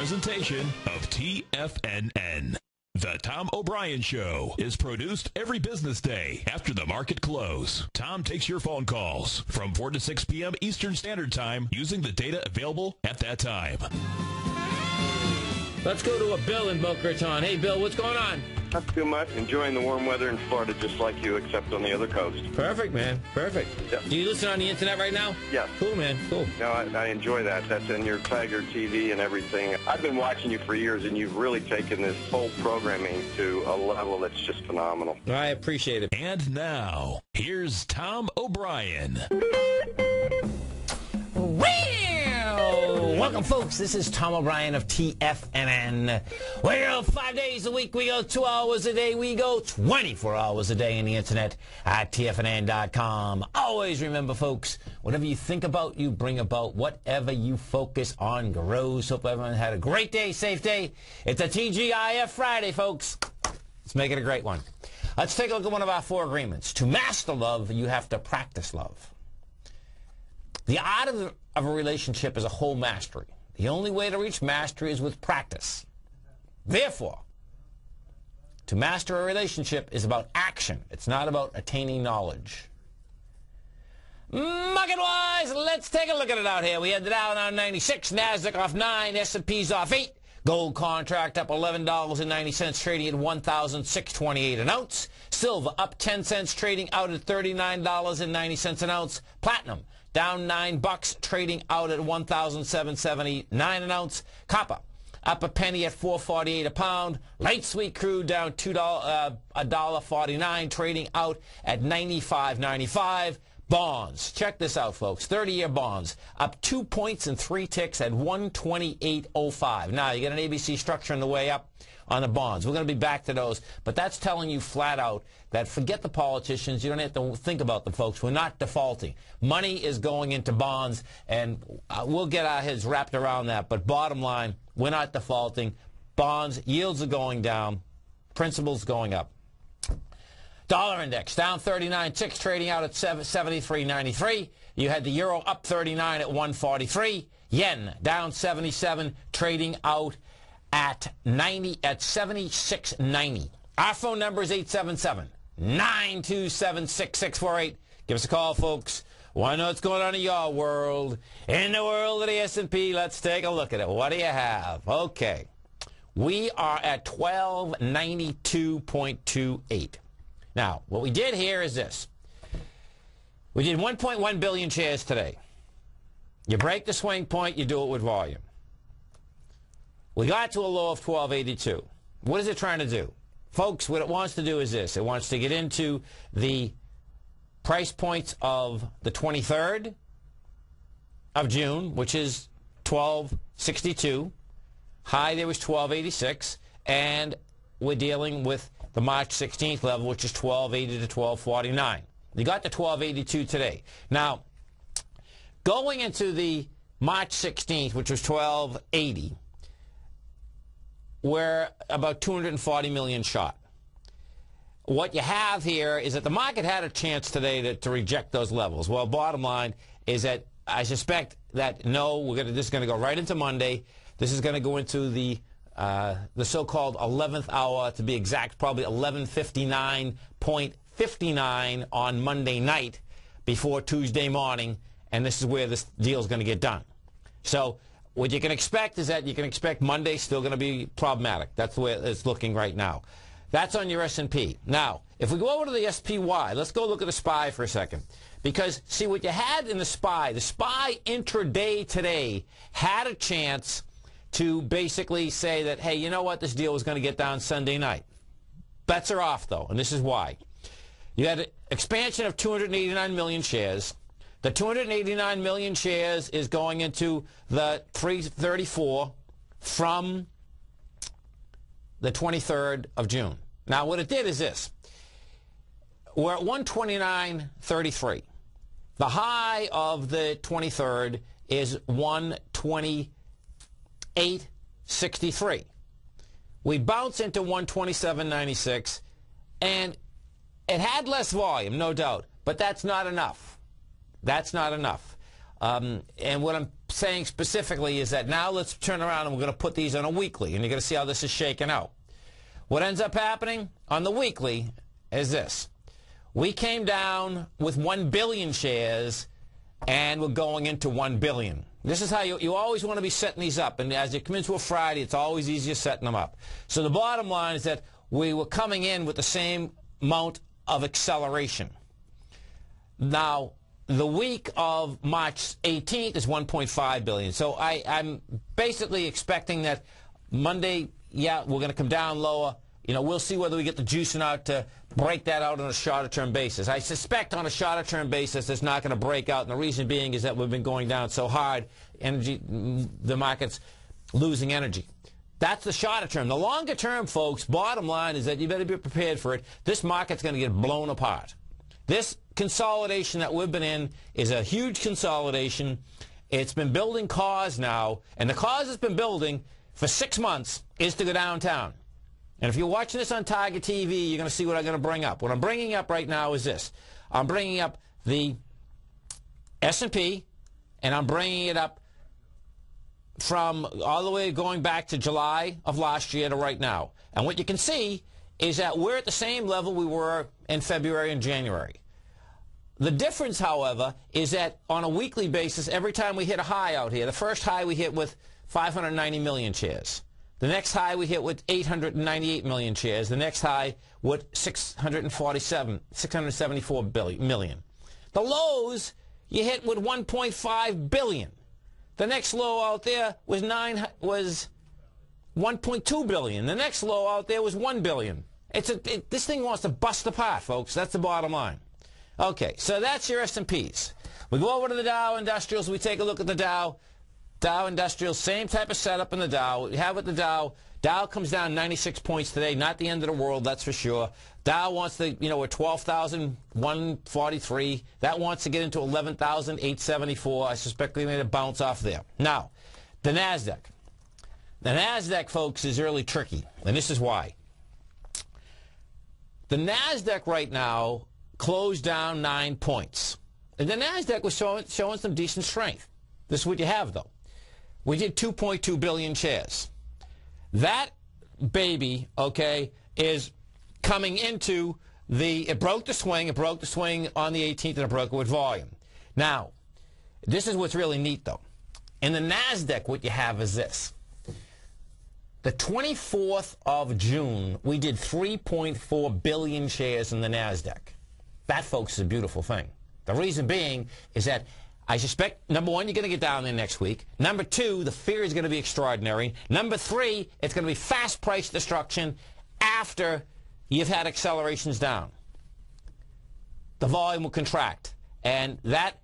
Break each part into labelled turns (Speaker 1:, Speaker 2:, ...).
Speaker 1: presentation of TFNN. The Tom O'Brien Show is produced every business day after the market close. Tom takes your phone calls from 4 to 6 p.m. Eastern Standard Time using the data available at that time.
Speaker 2: Let's go to a Bill in Boca Raton. Hey, Bill, what's going on?
Speaker 3: Not too much. Enjoying the warm weather in Florida just like you, except on the other coast.
Speaker 2: Perfect, man. Perfect.
Speaker 3: Yeah.
Speaker 2: Do you listen on the internet right now?
Speaker 3: Yes.
Speaker 2: Cool, man. Cool.
Speaker 3: No, I enjoy that. That's in your Tiger TV and everything. I've been watching you for years, and you've really taken this whole programming to a level that's just phenomenal.
Speaker 2: I appreciate it.
Speaker 1: And now, here's Tom O'Brien.
Speaker 2: Welcome, folks. This is Tom O'Brien of TFNN. We go 5 days a week. We go 2 hours a day. We go 24 hours a day on the internet at TFNN.com. Always remember, folks, whatever you think about, you bring about. Whatever you focus on grows. Hope everyone had a great day, safe day. It's a TGIF Friday, folks. Let's make it a great one. Let's take a look at one of our 4 agreements. To master love, you have to practice love. The art of a relationship is a whole mastery. The only way to reach mastery is with practice. Therefore, to master a relationship is about action. It's not about attaining knowledge. Market-wise, let's take a look at it out here. We had the Dow down 96, NASDAQ off 9, S&P's off 8. Gold contract up $11.90, trading at $1,628 an ounce. Silver up 10 cents, trading out at $39.90 an ounce. Platinum down $9, trading out at $1,779 an ounce. Copper up a penny at $4.48 a pound. Light sweet crude down $1.49, trading out at $95.95. Bonds, check this out, folks. 30-year bonds up 2 points and 3 ticks at 128.05. Now, you get an ABC structure on the way up on the bonds. We're going to be back to those, but that's telling you flat out that forget the politicians. You don't have to think about them, folks. We're not defaulting. Money is going into bonds, and we'll get our heads wrapped around that. But bottom line, we're not defaulting. Bonds, yields are going down, principals going up. Dollar index down 39.6, trading out at 73.93. You had the euro up 39 at 143. Yen down 77, trading out at 76.90. Our phone number is 877-927-6648. Give us a call, folks. Want to know what's going on in your world? In the world of the S&P, let's take a look at it. What do you have? Okay. We are at 1292.28. Now, what we did here is this. We did 1.1 billion shares today. You break the swing point, you do it with volume. We got to a low of 1282. What is it trying to do? Folks, what it wants to do is this. It wants to get into the price points of the 23rd of June, which is 1262. High there was 1286. And we're dealing with the March 16th level, which is 1280 to 1249. You got the 1282 today. Now, going into the March 16th, which was 1280, we're about 240 million short. What you have here is that the market had a chance today to reject those levels. Well, bottom line is that I suspect that no, this is going to go right into Monday. This is going to go into the so-called 11th hour, to be exact, probably 11:59.59 on Monday night before Tuesday morning, and this is where this deal is going to get done. So what you can expect is that you can expect Monday's still going to be problematic. That's the way it's looking right now. That's on your S&P. Now, if we go over to the SPY, let's go look at the SPY for a second. Because, see, what you had in the SPY intraday today had a chance to basically say that, hey, you know what, this deal was going to get down Sunday night. Bets are off, though, and this is why. You had an expansion of 289 million shares. The 289 million shares is going into the 334 from the 23rd of June. Now, what it did is this. We're at 129.33. The high of the 23rd is 128.63. We bounce into 127.96, and it had less volume, no doubt, but that's not enough. That's not enough. And what I'm saying specifically is that now let's turn around and we're going to put these on a weekly, and you're going to see how this is shaking out. What ends up happening on the weekly is this. We came down with 1 billion shares, and we're going into 1 billion. This is how you always want to be setting these up, and as you come into a Friday, it's always easier setting them up. So the bottom line is that we were coming in with the same amount of acceleration. Now, the week of March 18th is 1.5 billion. So I'm basically expecting that Monday, yeah, we're going to come down lower. You know, we'll see whether we get the juicing out to break that out on a shorter-term basis. I suspect on a shorter-term basis it's not going to break out, and the reason being is that we've been going down so hard, the market's losing energy. That's the shorter term. The longer term, folks, bottom line is that you better be prepared for it. This market's going to get blown apart. This consolidation that we've been in is a huge consolidation. It's been building cause now, and the cause it's been building for 6 months is to go downtown. And if you're watching this on Tiger TV, you're going to see what I'm going to bring up. What I'm bringing up right now is this. I'm bringing up the S&P, and I'm bringing it up from all the way going back to July of last year to right now. And what you can see is that we're at the same level we were in February and January. The difference, however, is that on a weekly basis, every time we hit a high out here, the first high we hit with 590 million shares. The next high we hit with 898 million shares. The next high with 674 million. The lows you hit with 1.5 billion. The next low out there was 1.2 billion. The next low out there was 1 billion. This thing wants to bust apart, folks. That's the bottom line. Okay, so that's your S&Ps. We go over to the Dow Industrials. We take a look at the Dow. Dow Industrials, same type of setup in the Dow. We have with the Dow. Dow comes down 96 points today. Not the end of the world, that's for sure. Dow wants to, we're 12,143. That wants to get into 11,874. I suspect they made a bounce off there. Now, the NASDAQ. The NASDAQ, folks, is really tricky, and this is why. The NASDAQ right now closed down 9 points. And the NASDAQ was showing some decent strength. This is what you have, though. We did 2.2 billion shares. That baby, okay, is coming into it broke the swing. It broke the swing on the 18th, and it broke it with volume. Now, this is what's really neat, though. In the NASDAQ, what you have is this. The 24th of June, we did 3.4 billion shares in the NASDAQ. That, folks, is a beautiful thing. The reason being is that I suspect, number one, you're going to get down there next week. Number two, the fear is going to be extraordinary. Number three, it's going to be fast price destruction after you've had accelerations down. The volume will contract. And that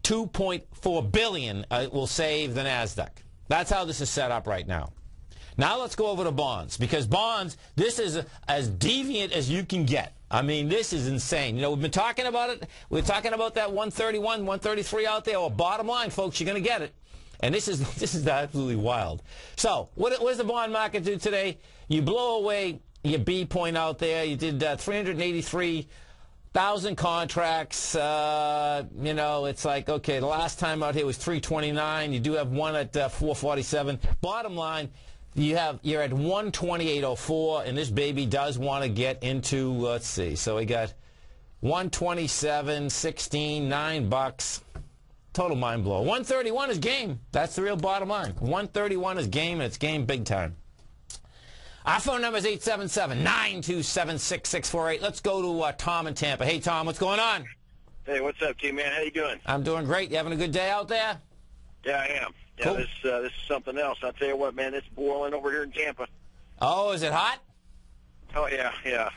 Speaker 2: 2.4 billion will save the NASDAQ. That's how this is set up right now. Now let's go over to bonds, because bonds, this is as deviant as you can get. I mean, this is insane. We've been talking about it. We're talking about that 131, 133 out there. Well, bottom line, folks, you're going to get it. And this is absolutely wild. So, what does the bond market do today? You blow away your B point out there. You did 383,000 contracts. It's like, okay, the last time out here was 329. You do have one at 447. Bottom line, you're at 128.04, and this baby does want to get into, let's see, so we got 127.16, $9. Total mind blow. 131 is game. That's the real bottom line. 131 is game, and it's game big time. Our phone number is 877-927-6648. Let's go to Tom in Tampa. Hey, Tom, what's going on?
Speaker 3: Hey, what's up, T-Man? How you doing?
Speaker 2: I'm doing great. You having a good day out there?
Speaker 3: Yeah, I am. Yeah, cool. This is something else. I'll tell you what, man, it's boiling over here in Tampa.
Speaker 2: Oh, is it hot?
Speaker 3: Oh, yeah.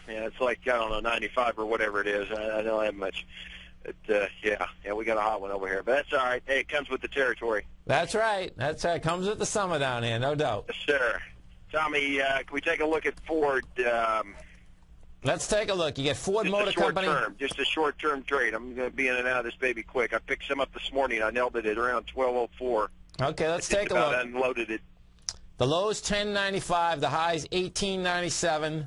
Speaker 3: It's like, I don't know, 95 or whatever it is. I don't have much. But, yeah, we got a hot one over here. But that's all right. Hey, it comes with the territory.
Speaker 2: That's right. It comes with the summer down here, no doubt.
Speaker 3: Yes, sir. Tommy, can we take a look at Ford?
Speaker 2: Let's take a look. You get Ford Motor Company.
Speaker 3: Just a short-term trade. I'm going to be in and out of this baby quick. I picked some up this morning. I nailed it at around 12:04.
Speaker 2: Okay, let's take a look.
Speaker 3: Unloaded it.
Speaker 2: The low is 10.95. The high is 18.97.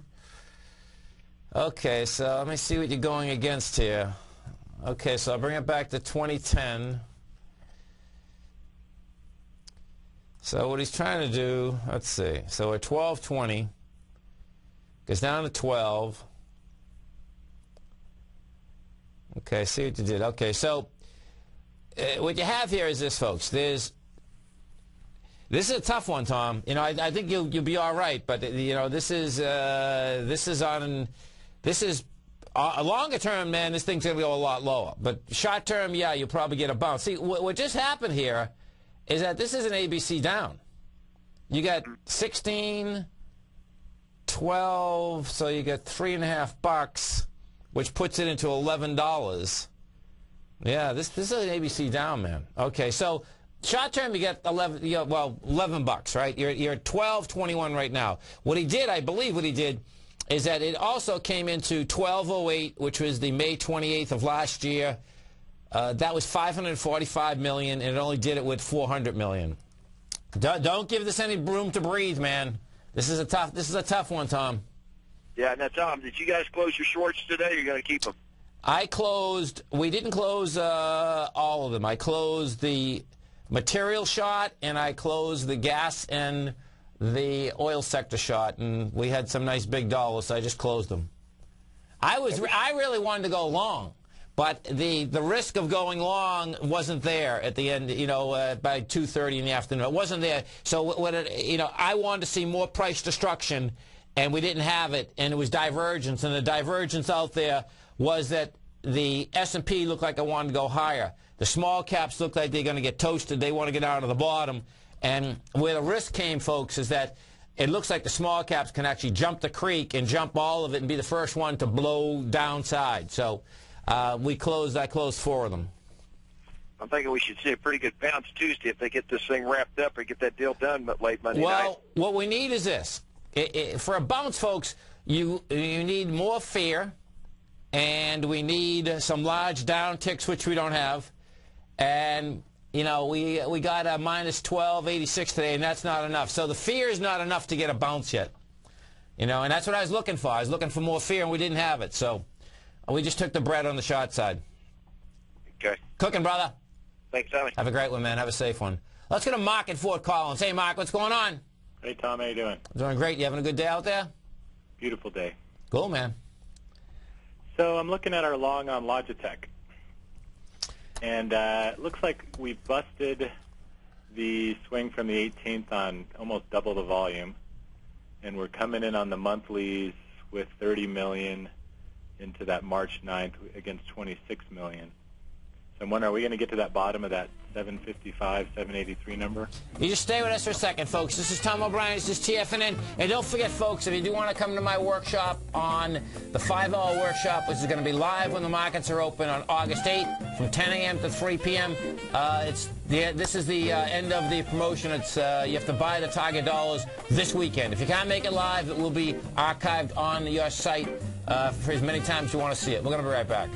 Speaker 2: Okay, so let me see what you're going against here. Okay, so I'll bring it back to 2010. So what he's trying to do, let's see. So at 12.20, goes down to 12. Okay, see what you did. Okay, so what you have here is this, folks. This is a tough one, Tom. You know, I think you'll be all right, but you know, this is a longer term, man. This thing's gonna go a lot lower. But short term, yeah, you'll probably get a bounce. See, what just happened here is that this is an ABC down. You got 16, 12, so you get $3.50, which puts it into $11. Yeah, this is an ABC down, man. Okay, so short term, you get $11, right? You're at 12.21 right now. What he did, I believe, is that it also came into 12.08, which was the May 28th of last year. That was $545 million, and it only did it with $400 million. Don't give this any room to breathe, man. This is a tough one, Tom.
Speaker 3: Yeah. Now, Tom, did you guys close your shorts today, or you're going to keep them?
Speaker 2: We didn't close all of them. I closed the material shot, and I closed the gas and the oil sector shot, and we had some nice big dollars, so I just closed them. I really wanted to go long, but the risk of going long wasn't there at the end, you know, by 2:30 in the afternoon. It wasn't there. So I wanted to see more price destruction, and we didn't have it, and it was divergence, and the divergence out there was that the S&P looked like it wanted to go higher. The small caps look like they're going to get toasted. They want to get out of the bottom. And where the risk came, folks, is that it looks like the small caps can actually jump the creek and jump all of it and be the first one to blow downside. So I closed 4 of them.
Speaker 3: I'm thinking we should see a pretty good bounce Tuesday if they get this thing wrapped up or get that deal done late Monday night.
Speaker 2: Well, what we need is this. For a bounce, folks, you need more fear, and we need some large down ticks, which we don't have. And you know, we got a minus 1286 today, and that's not enough. So the fear is not enough to get a bounce yet. You know, and that's what I was looking for. I was looking for more fear, and we didn't have it. So we just took the bread on the short side.
Speaker 3: Okay.
Speaker 2: Cooking, brother.
Speaker 3: Thanks, Tommy.
Speaker 2: Have a great one, man. Have a safe one. Let's go to Mark in Fort Collins. Hey, Mark, what's going on?
Speaker 4: Hey, Tom. How you doing?
Speaker 2: Doing great. You having a good day out there?
Speaker 4: Beautiful day.
Speaker 2: Cool, man.
Speaker 4: So I'm looking at our long on Logitech. And it looks like we busted the swing from the 18th on almost double the volume. And we're coming in on the monthlies with $30 million into that March 9th against $26 million. So I'm wondering, are we going to get to that bottom of that 755, 783 number?
Speaker 2: You just stay with us for a second, folks. This is Tom O'Brien. This is TFNN. And don't forget, folks, if you do want to come to my workshop on the 5-hour workshop, which is going to be live when the markets are open on August 8th from 10 a.m. to 3 p.m., this is the end of the promotion. It's you have to buy the target dollars this weekend. If you can't make it live, it will be archived on your site for as many times as you want to see it. We're going to be right back.